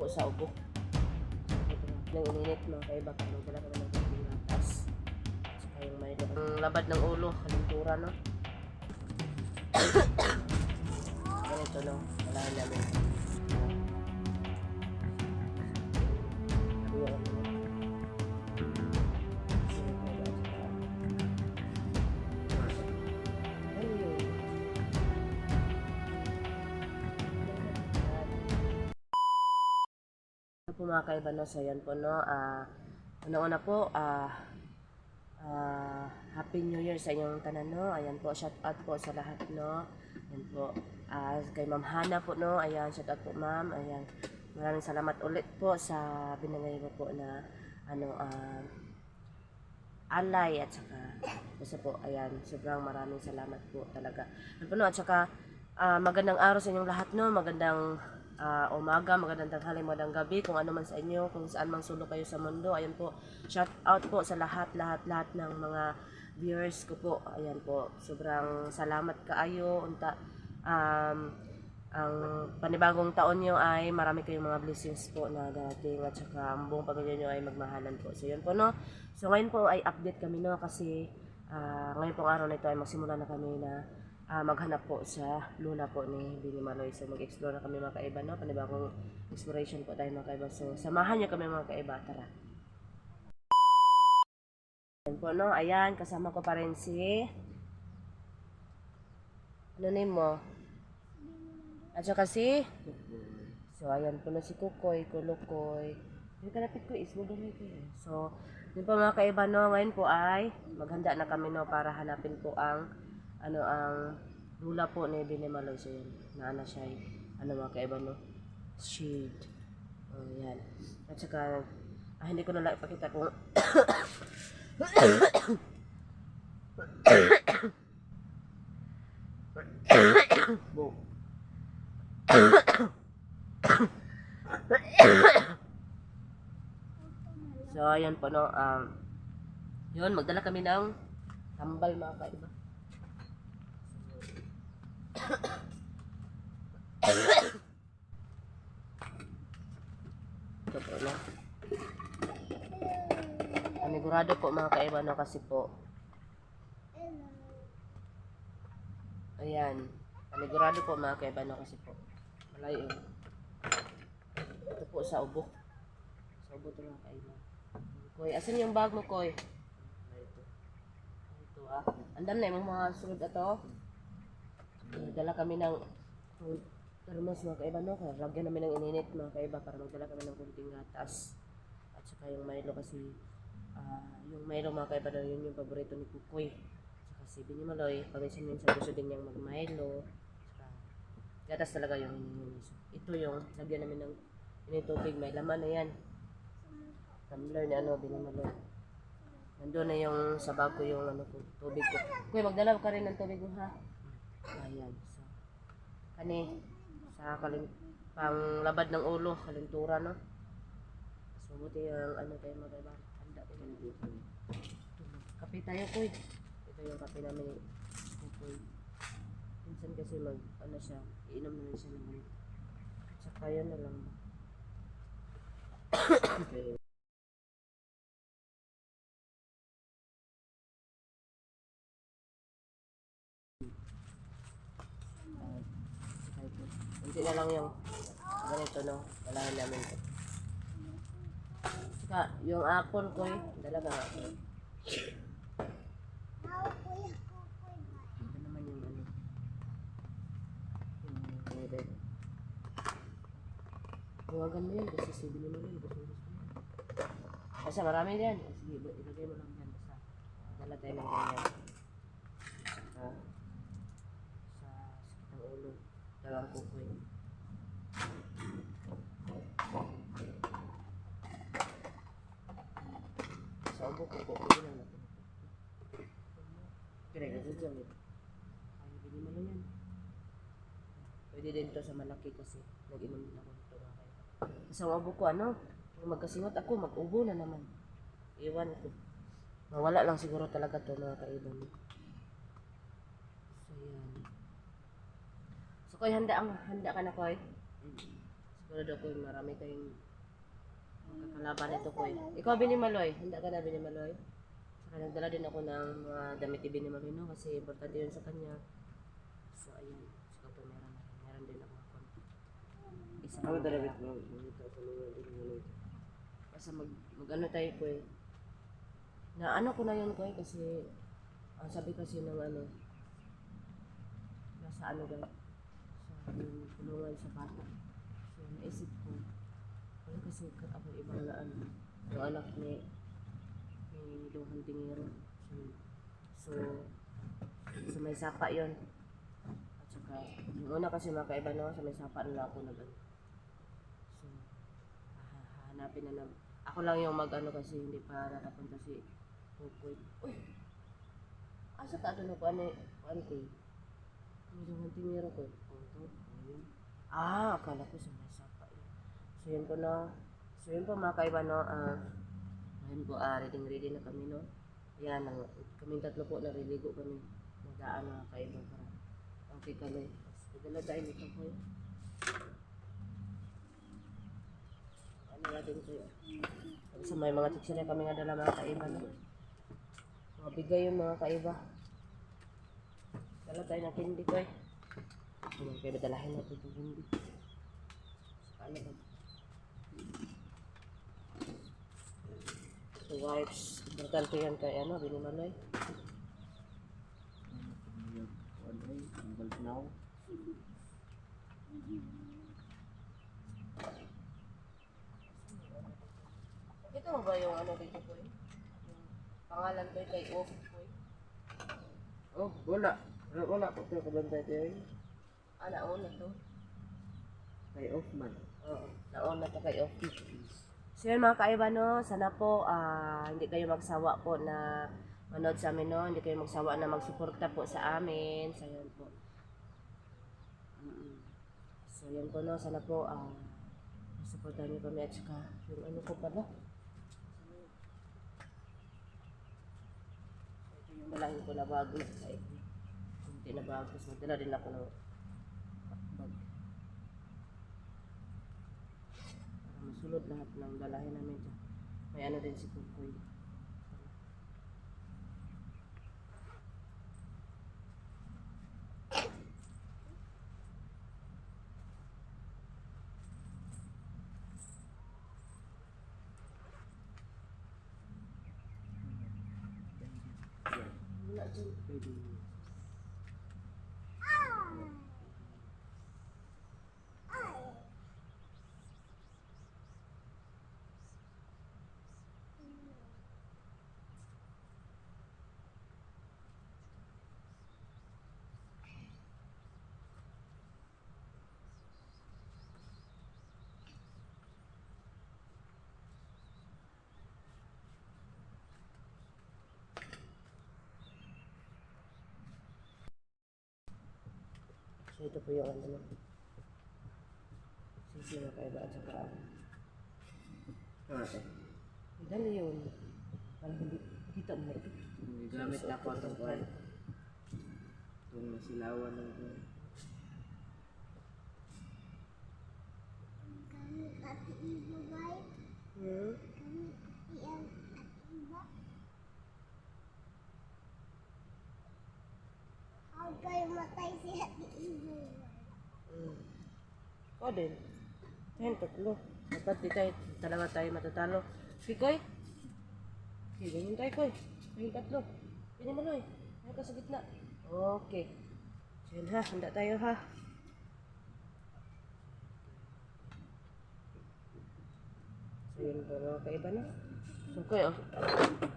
po sa ubo. Nang ininit mga kaiba, kung dala ka ng kunting latas. Saka yung may labad ng ulo, kalintura, no? Ganito, no? Wala namin. Po mga kaiba, no? So yan po, no? Una-una po, Happy New Year sa inyong tanan, no? Ayan po, shout out po sa lahat, no? Ayan po, kay Ma'am Hana po, no? Ayan, shout out po ma'am. Ayan, maraming salamat ulit po sa binigay ko po na alay at saka basta po, ayan, sobrang maraming salamat po talaga. Ayan po, no? At saka magandang araw sa inyong lahat, no? Magandang umaga, magandang tanghali, magandang gabi, kung ano man sa inyo, kung saan mang sulok kayo sa mundo. Ayan po, shout out po sa lahat ng mga viewers ko po. Ayan po, sobrang salamat kaayo. Ang panibagong taon nyo ay marami kayong mga blessings po na darating at saka ang buong pamilya nyo ay magmahalan po. So yun po, no. So ngayon po ay update kami, no, kasi ngayon pong araw na ito ay magsimula na kami na maghanap po sa luna po ni Bini Maloy. So mag-explore na kami mga kaiba, no, panibagong exploration po tayo mga kaiba. So samahan nyo kami mga kaiba, tara. Ayan po, no, ayan, kasama ko pa rin si ano name mo? At saka si so ayan po na si Kukoy, Kulukoy. Yung kalapit ko is gamay ko eh. So yun po mga kaiba, no, ngayon po ay maghanda na kami, no, para hanapin po ang ang lula po ni Bini Maloy. So yun, naana siya mga kaiba, no, shade. Oh, yan. At saka hindi ko na lang ipakita kung Bo. So ayan po, no, yun, magdala kami ng tambal mga kaiba. Ito po, no, panigurado po mga kaiba, no, kasi po ayan, panigurado po mga kaiba, no, kasi po malayo. Ito po sa ubo ito mga kaiba. Koy, asan yung bag mo, Koy? Ito andam na yung mga sunod ato. Dala kami ng thermos mga kaiba, no, kaya lagyan namin ng ininit mga kaiba para magdala kami ng kunting gatas at saka yung Milo, kasi yung Milo mga kaiba daw yun yung paborito ni Kukoy. Saka si Bini Maloy, paminsan-minsan gusto din niyang mag-Milo. Saka gatas talaga yung hinihinis. Ito yung lagyan namin ng tubig, may laman na yan. Tumbler ni Bini Maloy. Nandun na yung sa bag ko yung tubig ko. Kuya, magdala ka rin ng tubig mo, ha? Ayan. So, kani sa pang labad ng ulo, kalintura, no? So, buti yung tayo magkaiba. Handa tayo dito. Kape tayo, Kuy. Ito yung kape namin. Kuy. Minsan kasi siya, iinom naman siya naman. Saka yun na lang. Okay. Hindi na lang yung ganito, no, walahan namin ito. Saka yung apple ko dalaga ako. Ito naman yung yung red. Huwagan mo yun kasi sige naman yun. Basta marami yan. Sige, ilagay mo lang yan. Basta dala tayo ng ganyan. Saka sa sakit ng ulo, dalawang kukoy. Sa ubo ko, kukoy lang natin. Kaya dyan yun. Ay, Bini Maloy yan. Pwede din to sa malaki kasi nag-inom din ako nito. Sa ubo ko, magkasingot ako, mag-ubo na naman. Iwan ko. Mawala lang siguro talaga to mga kaiban. So yan. So Koy, handa ka na, Koy? So sigurado ko marami tayong makakalaban nito ko eh. Ikaw, Binimaloy, handa ka na, Binimaloy? Saka nagdala din ako ng mga damit ni Binimaloy, no? Kasi importante yun sa kanya. So, ayun. Saka po meron din ako konti. Isa Ako pa talaga ito. Makita sa mga Binimaloy. basta mag-ano tayo ko eh. Na ano ko na yun ko eh, kasi ang sabi kasi ng ano, nasa ano ba, sa yung tulungan sa bata. So, naisip ko, wala kasi ako ibang na ano, yung anak ni Duhan Tingero. So, so may sapa yon. At saka, yung una kasi makaiba no, sa may sapa nila ako nag ano. So, hahanapin na naman. Ako lang yung mag-ano kasi hindi pa nakapunta si Kukoy. Uy! Asa ka doon ako ano ko eh? Medyo hantingero ko. Ayun. Akala ko sa may sapa yun. So yun po no. So yun po mga kaiba no. Ngayon po ready na kami no. Yan, kaming tatlo po nariligo kami. Nagdaan mga kaiba para okay kami. Dala tayo nito po. Ano natin po yun? Sa may mga tiksila kami nga dala mga kaiba no. Mga bigay yung mga kaiba. Dala tayo ng candy ko eh. Kaya dalahin natin itong candy. Ano ba? So wipes. Importante yan kay ano, Binimaloy. Now. Ito mo ba yung ano dito po eh? Yung pangalan ko kay Off po eh. Oh, wala. Wala ko ito kabantay tayo. Nauna to. Kay Offman. Oo, nauna to kay Off. So yun mga kaiba no, sana po hindi kayo magsawa po na manood sa amin no, hindi kayo magsawa na magsuporta po sa amin. So yun po. So yun po no, sana po suportahan niyo kami at saka yung ano ko pala. Ito yung dalahin ko na bago. Ay, kunti na bago. Tapos magdala din ako ng bag. Para masulod lahat ng dalahin namin dyan. May ano din si Kukoy. Wala dyan. Pwede. So ito po yung ano. Sisi na kaiba at saka Ano ito? dali yun. Parang hindi kita mo ito. Gamit na ako itong kwan. Itong nasilawan ng kwan. Kayo matay si Ate Ibo. O din. Yan, tatlo. Dapat di tayo, talaga tayo matatalo. Pikoy? Okay, ganyan tayo, Koy. Yung tatlo. Binimaloy. Ayaw ka sa gitna. Okay. So yun ha, handa tayo ha. So yun po mga kaiba na. So Koy,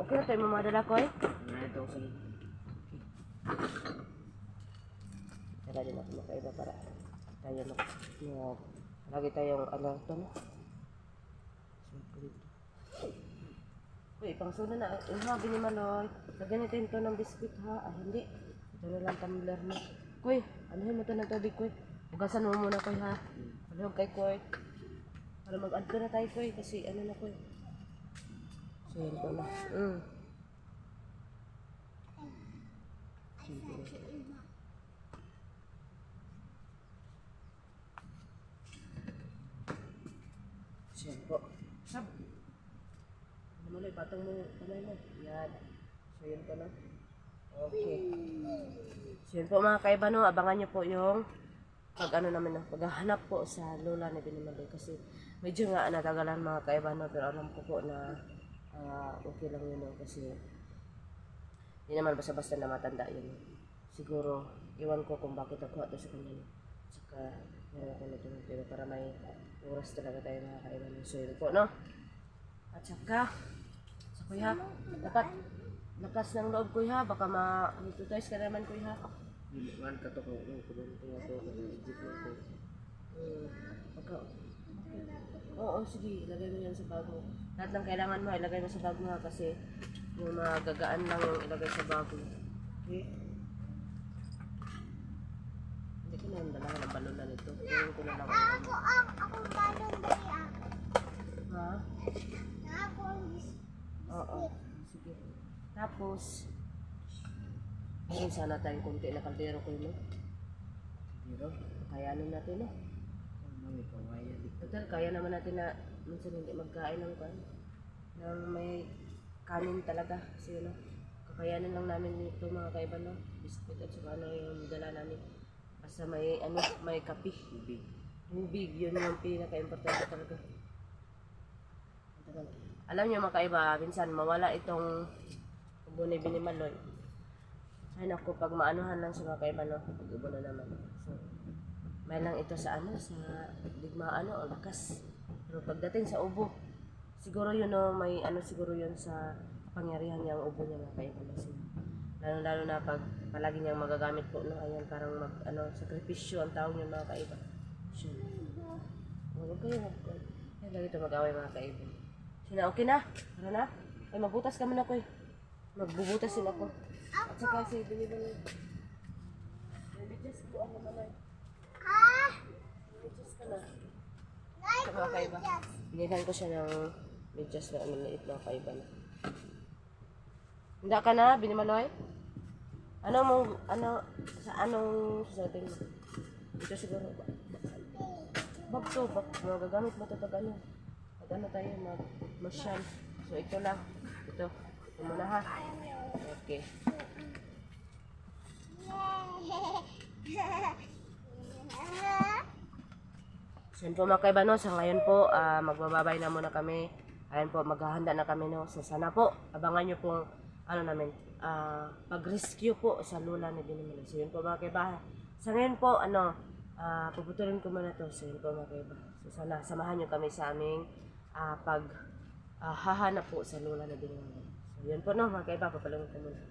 okay na tayo mamadala, Koy? Ano ito? Sige. Tara din ako makaiba para tayo lagi tayong ano ito no. Uy, pang suna na. Ha, Binimaloy. Lagyan natin ito ng biskuit ha. Hindi. Ito na lang tumbler na. Kuy, anuhin mo ito ng tubig, Kuy. Ugasan mo muna, Kuy ha. Anuhin kay Kuy. Para mag-add ko na tayo, Kuy. Kasi ano na, Kuy. So, yun ko na. Yan po. Sab. Ano ulit, patong mo, kamay mo. Yan. So yun po na. Okay. So yun po mga kaiba no, abangan nyo po yung paghahanap po sa lola ni Binimaloy kasi medyo nga natagalan mga kaiba no, pero alam ko po na okay lang yun no, kasi hindi naman basta-basta na matanda yun. Siguro, iwan ko kung bakit ako ito sa kanya. Saka, meron ako na ito pero para may oras talaga tayo mga kaiba no. So yun po no. At saka, sa kuya, dapat lakas ng loob kuya, baka ma-hypnotize ka naman kuya. Wan ka to ko kumunti nga to ko Egypt na to. Baka, oo, sige, ilagay mo yan sa bag mo. Lahat ng kailangan mo, ilagay mo sa bag mo ha, kasi yung mga gagaan lang yung ilagay sa bag mo. Okay? Hindi ko na yung dalahan ng balon na nito. Gawin ko na lang. Ako balon dali ako. Ha? Ako ang Oo. Sige. Tapos, meron sana tayong konti na kaldero ko yun, no? Pero Kayanin natin, no? ano kawaya di Total, kaya naman natin na minsan hindi magkain ng kan ng may kanin talaga. Kasi, no? Kakayanin lang namin ito mga kaiba, no? Biscuit at saka ano yung dala namin. Basta may, may kape. tubig. Tubig, yun yung pinaka-importante talaga. Alam niyo mga kaiba, minsan mawala itong ubo ni Binimaloy. Ay naku, pag maanuhan lang sa mga kaiba, no, pag-ubo na naman. So, may lang ito sa sa digmaan o lakas. Pero pagdating sa ubo, siguro yun no, may siguro yun sa kapangyarihan niya ang ubo niya mga kaiba. So, lalo na pag palagi niyang magagamit po, no, ayan, parang sakripisyo ang tawag niya mga kaiba. So, huwag kayo, yan lang ito mag-away mga kaiba. Sina, okay na? Tara na? Ay, magbutas ka muna ko eh. Magbubutas sila ko. At saka si Binibaloy. Bibitas ko ano naman. Bibitas ka na. Sa mga kaiba. Binigyan ko siya ng bibitas na maliit na kaiba na. Hindi ka na, Binimaloy? Sa anong susutin mo? Ito siguro. Bag to, magagamit mo ito pag tayo, mag-masyal. So, ito lang. Ito muna ha. Okay. So, yun po mga kaiba, no? Sa ngayon po, magbababay na muna kami. Ayan po, maghahanda na kami, no? So, sana po, abangan nyo pong, pag-rescue po sa lola ni Binimaloy. So, yun po mga kaiba. Sa ngayon po, puputulin ko muna to. So, yun po mga kaiba. So, sana samahan nyo kami sa aming hahanap po sa lola na Binimaloy. So, yun po, no? Mga kaiba, papalangon ko muna.